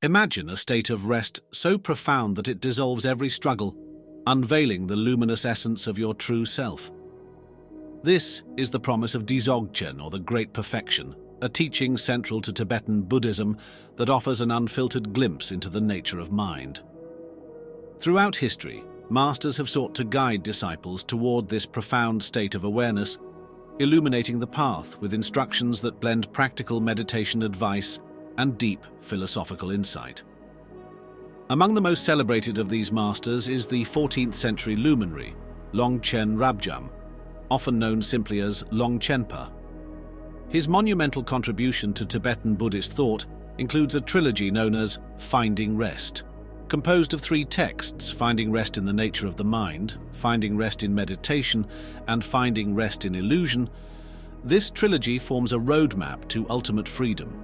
Imagine a state of rest so profound that it dissolves every struggle, unveiling the luminous essence of your true self. This is the promise of Dzogchen, or the Great Perfection, a teaching central to Tibetan Buddhism that offers an unfiltered glimpse into the nature of mind. Throughout history, masters have sought to guide disciples toward this profound state of awareness, illuminating the path with instructions that blend practical meditation advice and deep philosophical insight. Among the most celebrated of these masters is the 14th century luminary, Longchen Rabjam, often known simply as Longchenpa. His monumental contribution to Tibetan Buddhist thought includes a trilogy known as Finding Rest, composed of 3 texts: Finding Rest in the Nature of the Mind, Finding Rest in Meditation, and Finding Rest in Illusion. This trilogy forms a roadmap to ultimate freedom,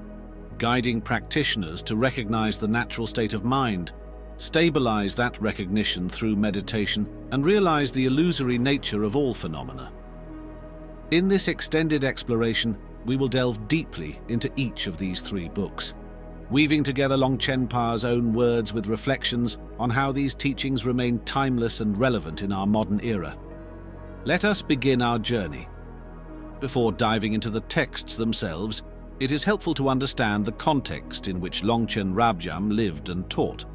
guiding practitioners to recognize the natural state of mind, stabilize that recognition through meditation, and realize the illusory nature of all phenomena. In this extended exploration, we will delve deeply into each of these 3 books, weaving together Longchenpa's own words with reflections on how these teachings remain timeless and relevant in our modern era. Let us begin our journey. Before diving into the texts themselves, it is helpful to understand the context in which Longchen Rabjam lived and taught.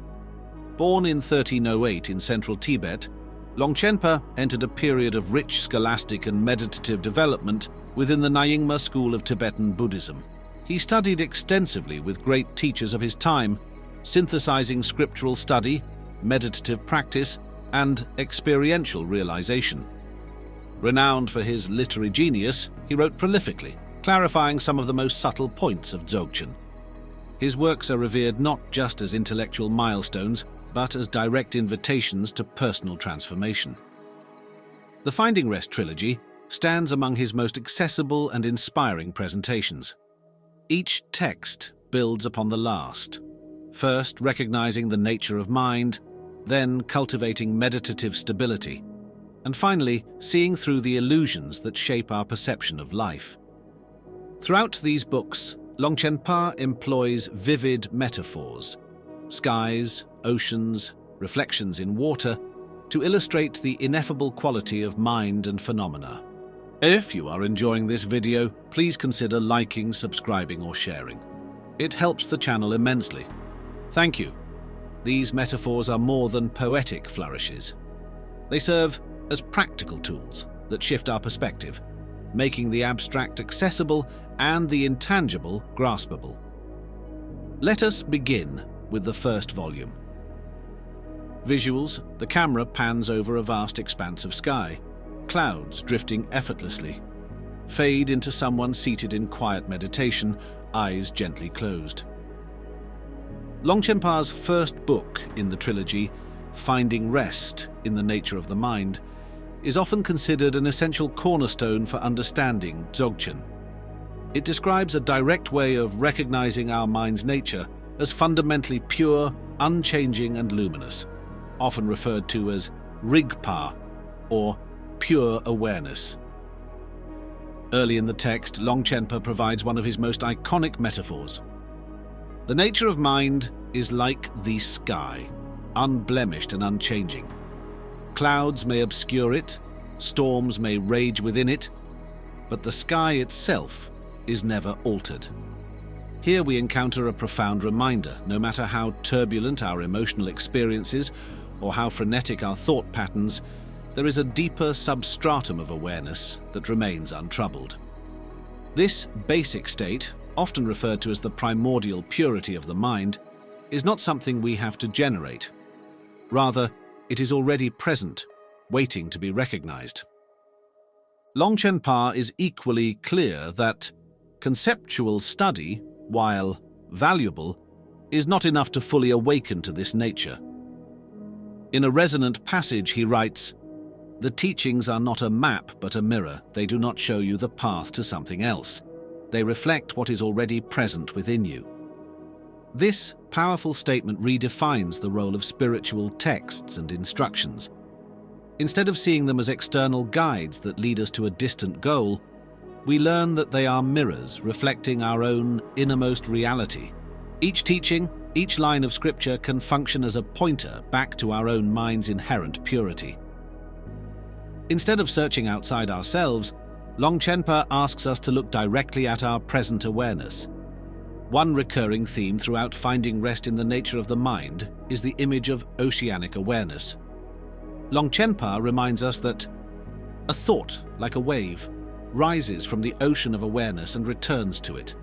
Born in 1308 in central Tibet, Longchenpa entered a period of rich scholastic and meditative development within the Nyingma school of Tibetan Buddhism. He studied extensively with great teachers of his time, synthesizing scriptural study, meditative practice, and experiential realization. Renowned for his literary genius, he wrote prolifically, clarifying some of the most subtle points of Dzogchen. His works are revered not just as intellectual milestones, but as direct invitations to personal transformation. The Finding Rest trilogy stands among his most accessible and inspiring presentations. Each text builds upon the last, first recognizing the nature of mind, then cultivating meditative stability, and finally seeing through the illusions that shape our perception of life. Throughout these books, Longchenpa employs vivid metaphors, skies, oceans, reflections in water, to illustrate the ineffable quality of mind and phenomena. If you are enjoying this video, please consider liking, subscribing, or sharing. It helps the channel immensely. Thank you. These metaphors are more than poetic flourishes. They serve as practical tools that shift our perspective, making the abstract accessible and the intangible graspable. Let us begin with the first volume. Visuals: the camera pans over a vast expanse of sky, clouds drifting effortlessly, fade into someone seated in quiet meditation, eyes gently closed. Longchenpa's first book in the trilogy, Finding Rest in the Nature of the Mind, is often considered an essential cornerstone for understanding Dzogchen. It describes a direct way of recognizing our mind's nature as fundamentally pure, unchanging, and luminous, often referred to as Rigpa, or pure awareness. Early in the text, Longchenpa provides one of his most iconic metaphors. The nature of mind is like the sky, unblemished and unchanging. Clouds may obscure it, storms may rage within it, but the sky itself is never altered. Here we encounter a profound reminder: no matter how turbulent our emotional experiences or how frenetic our thought patterns, there is a deeper substratum of awareness that remains untroubled. This basic state, often referred to as the primordial purity of the mind, is not something we have to generate. Rather, it is already present, waiting to be recognized. Longchenpa is equally clear that conceptual study, while valuable, is not enough to fully awaken to this nature. In a resonant passage, he writes, "The teachings are not a map but a mirror. They do not show you the path to something else. They reflect what is already present within you." This powerful statement redefines the role of spiritual texts and instructions. Instead of seeing them as external guides that lead us to a distant goal, we learn that they are mirrors reflecting our own innermost reality, Each teaching, each line of scripture can function as a pointer back to our own mind's inherent purity. Instead of searching outside ourselves, Longchenpa asks us to look directly at our present awareness. One recurring theme throughout finding rest in the nature of the mind is the image of oceanic awareness. Longchenpa reminds us that a thought, like a wave, rises from the ocean of awareness and returns to it.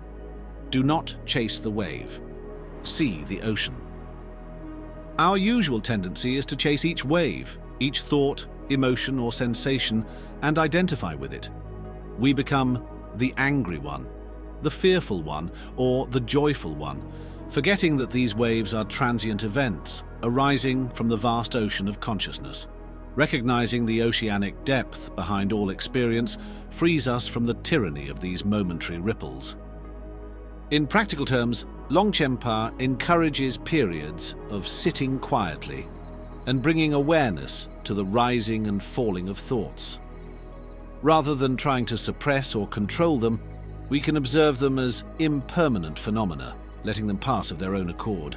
Do not chase the wave. See the ocean. Our usual tendency is to chase each wave, each thought, emotion, or sensation, and identify with it. We become the angry one, the fearful one, or the joyful one, forgetting that these waves are transient events arising from the vast ocean of consciousness. Recognizing the oceanic depth behind all experience frees us from the tyranny of these momentary ripples. In practical terms, Longchenpa encourages periods of sitting quietly and bringing awareness to the rising and falling of thoughts. Rather than trying to suppress or control them, we can observe them as impermanent phenomena, letting them pass of their own accord.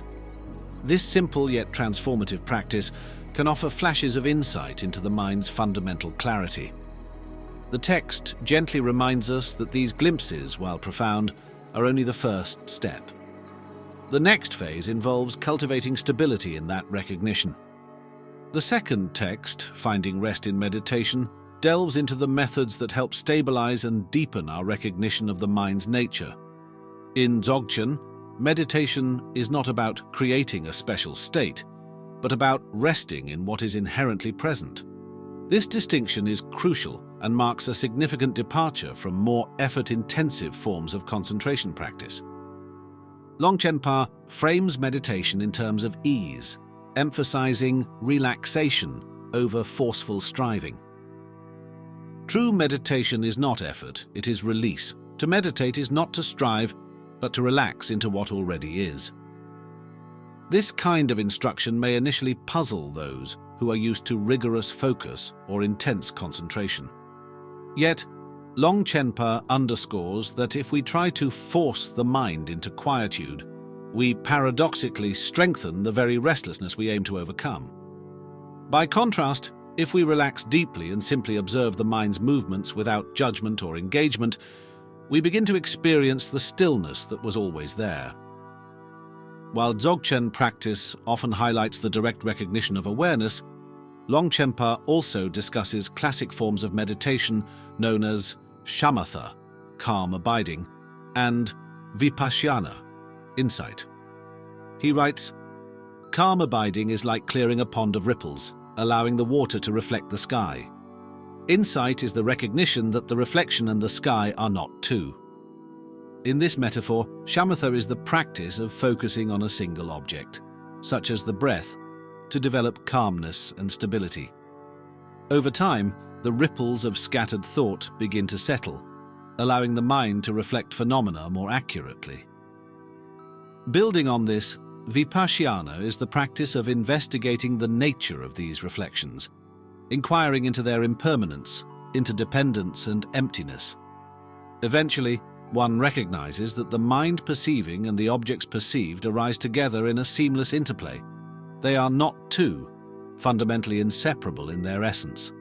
This simple yet transformative practice can offer flashes of insight into the mind's fundamental clarity. The text gently reminds us that these glimpses, while profound, are only the first step. The next phase involves cultivating stability in that recognition. The second text, Finding Rest in Meditation, delves into the methods that help stabilize and deepen our recognition of the mind's nature. In Dzogchen, meditation is not about creating a special state, but about resting in what is inherently present. This distinction is crucial and marks a significant departure from more effort-intensive forms of concentration practice. Longchenpa frames meditation in terms of ease, emphasizing relaxation over forceful striving. True meditation is not effort, it is release. To meditate is not to strive, but to relax into what already is. This kind of instruction may initially puzzle those who are used to rigorous focus or intense concentration. Yet, Longchenpa underscores that if we try to force the mind into quietude, we paradoxically strengthen the very restlessness we aim to overcome. By contrast, if we relax deeply and simply observe the mind's movements without judgment or engagement, we begin to experience the stillness that was always there. While Dzogchen practice often highlights the direct recognition of awareness, Longchenpa also discusses classic forms of meditation known as shamatha, calm abiding, and vipassana, insight. He writes, "Calm abiding is like clearing a pond of ripples, allowing the water to reflect the sky. Insight is the recognition that the reflection and the sky are not two." In this metaphor, shamatha is the practice of focusing on a single object, such as the breath, to develop calmness and stability. Over time, the ripples of scattered thought begin to settle, allowing the mind to reflect phenomena more accurately. Building on this, vipassana is the practice of investigating the nature of these reflections, inquiring into their impermanence, interdependence, and emptiness. Eventually, one recognizes that the mind perceiving and the objects perceived arise together in a seamless interplay. They are not two, fundamentally inseparable in their essence.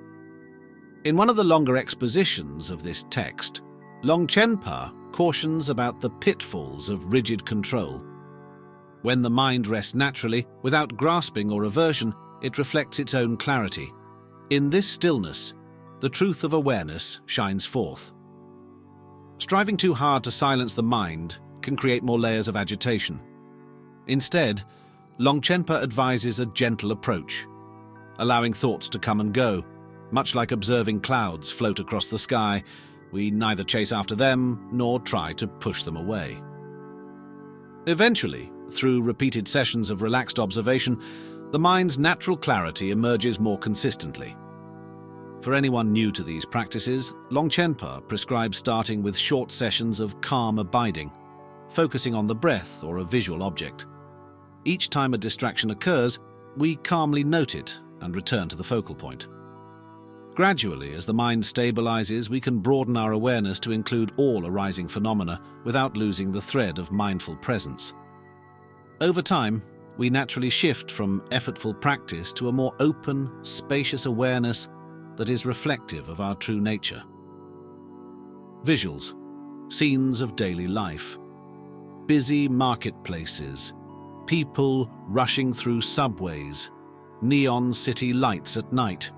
In one of the longer expositions of this text, Longchenpa cautions about the pitfalls of rigid control. When the mind rests naturally, without grasping or aversion, it reflects its own clarity. In this stillness, the truth of awareness shines forth. Striving too hard to silence the mind can create more layers of agitation. Instead, Longchenpa advises a gentle approach, allowing thoughts to come and go. Much like observing clouds float across the sky, we neither chase after them nor try to push them away. Eventually, through repeated sessions of relaxed observation, the mind's natural clarity emerges more consistently. For anyone new to these practices, Longchenpa prescribes starting with short sessions of calm abiding, focusing on the breath or a visual object. Each time a distraction occurs, we calmly note it and return to the focal point. Gradually, as the mind stabilizes, we can broaden our awareness to include all arising phenomena without losing the thread of mindful presence. Over time, we naturally shift from effortful practice to a more open, spacious awareness that is reflective of our true nature. Visuals, scenes of daily life, busy marketplaces, people rushing through subways, neon city lights at night,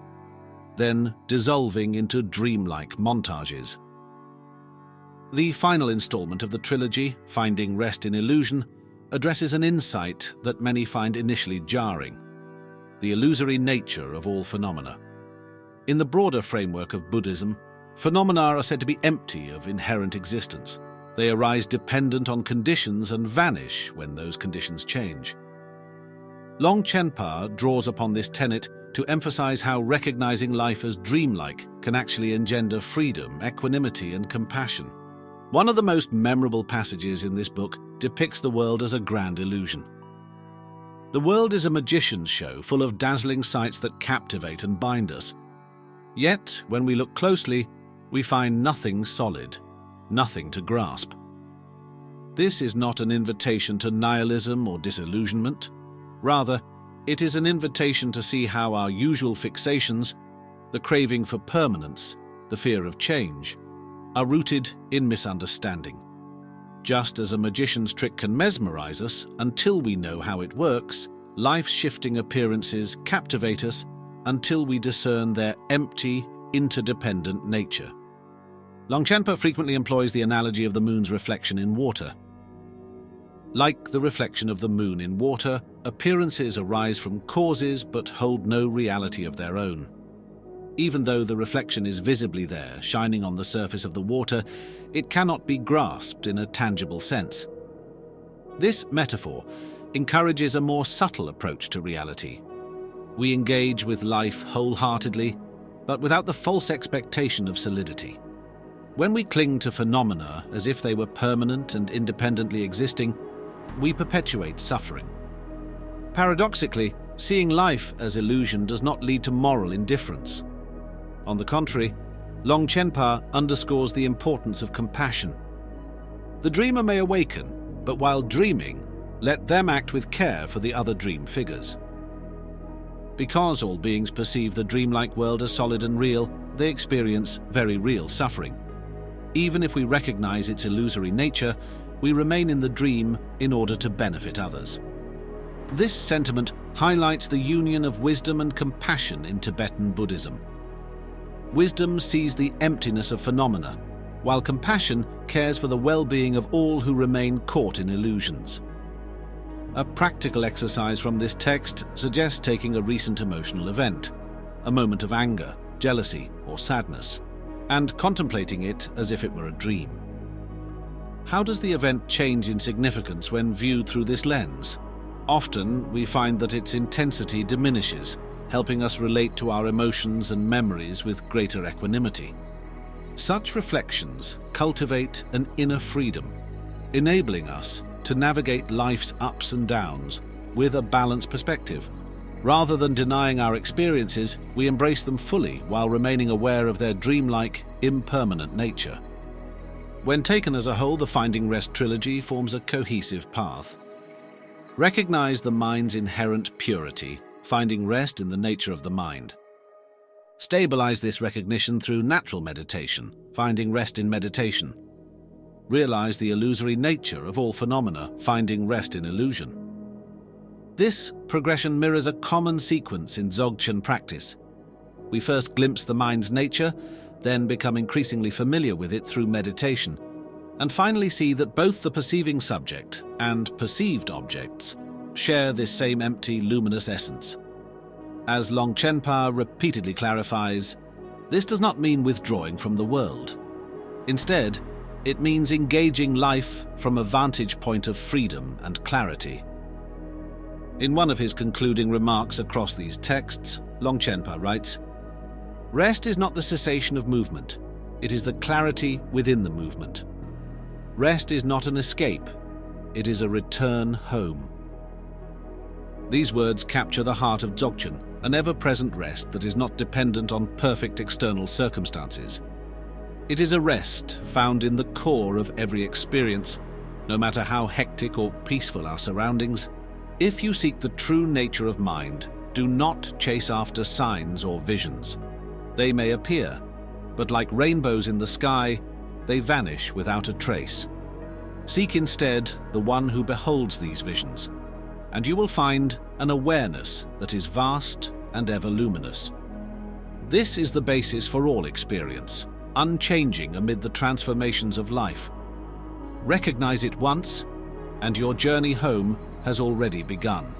then dissolving into dreamlike montages. The final installment of the trilogy, Finding Rest in Illusion, addresses an insight that many find initially jarring: the illusory nature of all phenomena. In the broader framework of Buddhism, phenomena are said to be empty of inherent existence. They arise dependent on conditions and vanish when those conditions change. Longchenpa draws upon this tenet to emphasize how recognizing life as dreamlike can actually engender freedom, equanimity, and compassion. One of the most memorable passages in this book depicts the world as a grand illusion. The world is a magician's show full of dazzling sights that captivate and bind us. Yet, when we look closely, we find nothing solid, nothing to grasp. This is not an invitation to nihilism or disillusionment. Rather, it is an invitation to see how our usual fixations, the craving for permanence, the fear of change, are rooted in misunderstanding. Just as a magician's trick can mesmerize us until we know how it works, life's shifting appearances captivate us until we discern their empty, interdependent nature. Longchenpa frequently employs the analogy of the moon's reflection in water. Like the reflection of the moon in water, appearances arise from causes but hold no reality of their own. Even though the reflection is visibly there, shining on the surface of the water, it cannot be grasped in a tangible sense. This metaphor encourages a more subtle approach to reality. We engage with life wholeheartedly, but without the false expectation of solidity. When we cling to phenomena as if they were permanent and independently existing, we perpetuate suffering. Paradoxically, seeing life as illusion does not lead to moral indifference. On the contrary, Longchenpa underscores the importance of compassion. The dreamer may awaken, but while dreaming, let them act with care for the other dream figures. Because all beings perceive the dreamlike world as solid and real, they experience very real suffering. Even if we recognize its illusory nature, we remain in the dream in order to benefit others. This sentiment highlights the union of wisdom and compassion in Tibetan Buddhism. Wisdom sees the emptiness of phenomena, while compassion cares for the well-being of all who remain caught in illusions. A practical exercise from this text suggests taking a recent emotional event, a moment of anger, jealousy, or sadness, and contemplating it as if it were a dream. How does the event change in significance when viewed through this lens? Often, we find that its intensity diminishes, helping us relate to our emotions and memories with greater equanimity. Such reflections cultivate an inner freedom, enabling us to navigate life's ups and downs with a balanced perspective. Rather than denying our experiences, we embrace them fully while remaining aware of their dreamlike, impermanent nature. When taken as a whole, the Finding Rest trilogy forms a cohesive path. Recognize the mind's inherent purity, finding rest in the nature of the mind. Stabilize this recognition through natural meditation, finding rest in meditation. Realize the illusory nature of all phenomena, finding rest in illusion. This progression mirrors a common sequence in Dzogchen practice. We first glimpse the mind's nature, then become increasingly familiar with it through meditation, and finally see that both the perceiving subject and perceived objects share this same empty, luminous essence. As Longchenpa repeatedly clarifies, this does not mean withdrawing from the world. Instead, it means engaging life from a vantage point of freedom and clarity. In one of his concluding remarks across these texts, Longchenpa writes, "Rest is not the cessation of movement, it is the clarity within the movement. Rest is not an escape, it is a return home." These words capture the heart of Dzogchen, an ever-present rest that is not dependent on perfect external circumstances. It is a rest found in the core of every experience, no matter how hectic or peaceful our surroundings. If you seek the true nature of mind, do not chase after signs or visions. They may appear, but like rainbows in the sky, they vanish without a trace. Seek instead the one who beholds these visions, and you will find an awareness that is vast and ever luminous. This is the basis for all experience, unchanging amid the transformations of life. Recognize it once, and your journey home has already begun.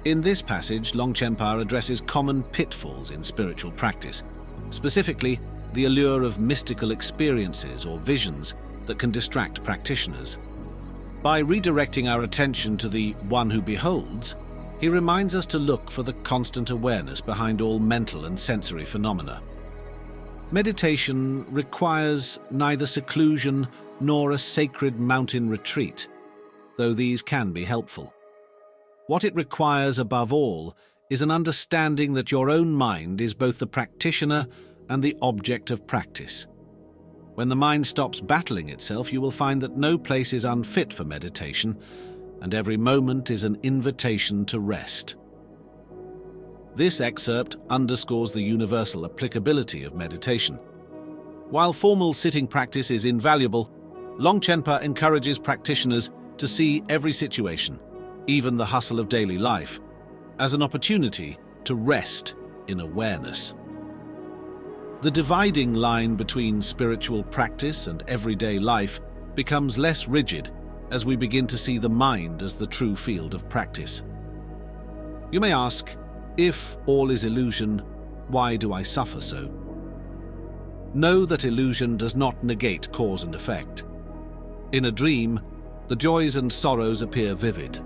In this passage, Longchenpa addresses common pitfalls in spiritual practice, specifically the allure of mystical experiences or visions that can distract practitioners. By redirecting our attention to the one who beholds, he reminds us to look for the constant awareness behind all mental and sensory phenomena. Meditation requires neither seclusion nor a sacred mountain retreat, though these can be helpful. What it requires above all is an understanding that your own mind is both the practitioner and the object of practice. When the mind stops battling itself, you will find that no place is unfit for meditation, and every moment is an invitation to rest. This excerpt underscores the universal applicability of meditation. While formal sitting practice is invaluable, Longchenpa encourages practitioners to see every situation, even the hustle of daily life, as an opportunity to rest in awareness. The dividing line between spiritual practice and everyday life becomes less rigid as we begin to see the mind as the true field of practice. You may ask, if all is illusion, why do I suffer so? Know that illusion does not negate cause and effect. In a dream, the joys and sorrows appear vivid,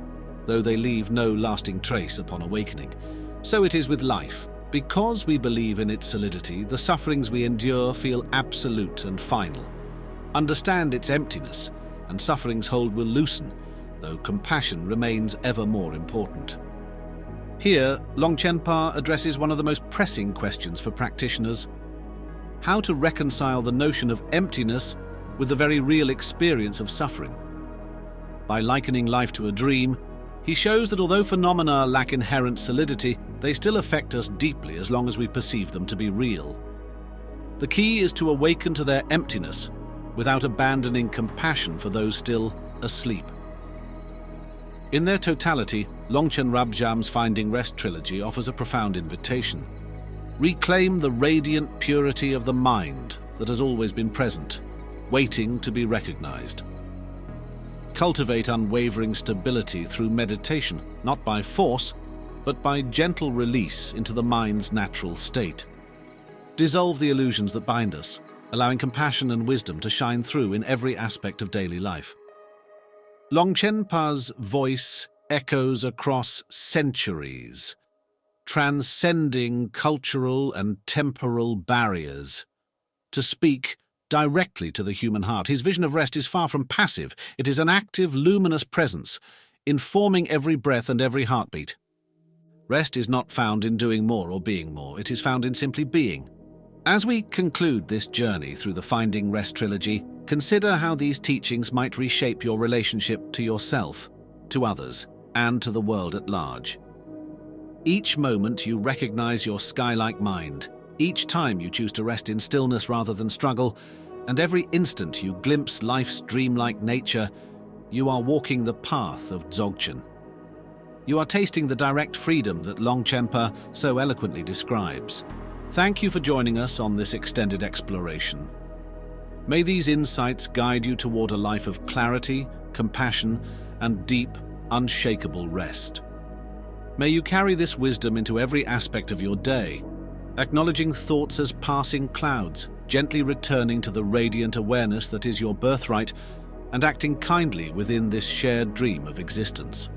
though they leave no lasting trace upon awakening. So it is with life. Because we believe in its solidity, the sufferings we endure feel absolute and final. Understand its emptiness, and suffering's hold will loosen, though compassion remains ever more important. Here, Longchenpa addresses one of the most pressing questions for practitioners: how to reconcile the notion of emptiness with the very real experience of suffering. By likening life to a dream, he shows that although phenomena lack inherent solidity, they still affect us deeply as long as we perceive them to be real. The key is to awaken to their emptiness without abandoning compassion for those still asleep. In their totality, Longchen Rabjam's Finding Rest trilogy offers a profound invitation. Reclaim the radiant purity of the mind that has always been present, waiting to be recognized. Cultivate unwavering stability through meditation, not by force, but by gentle release into the mind's natural state. Dissolve the illusions that bind us, allowing compassion and wisdom to shine through in every aspect of daily life. Longchenpa's voice echoes across centuries, transcending cultural and temporal barriers. To speak directly to the human heart, his vision of rest is far from passive. It is an active, luminous presence, informing every breath and every heartbeat. Rest is not found in doing more or being more. It is found in simply being. As we conclude this journey through the Finding Rest trilogy, consider how these teachings might reshape your relationship to yourself, to others, and to the world at large. Each moment you recognize your sky-like mind, each time you choose to rest in stillness rather than struggle, and every instant you glimpse life's dreamlike nature, you are walking the path of Dzogchen. You are tasting the direct freedom that Longchenpa so eloquently describes. Thank you for joining us on this extended exploration. May these insights guide you toward a life of clarity, compassion, and deep, unshakable rest. May you carry this wisdom into every aspect of your day, acknowledging thoughts as passing clouds, gently returning to the radiant awareness that is your birthright, and acting kindly within this shared dream of existence.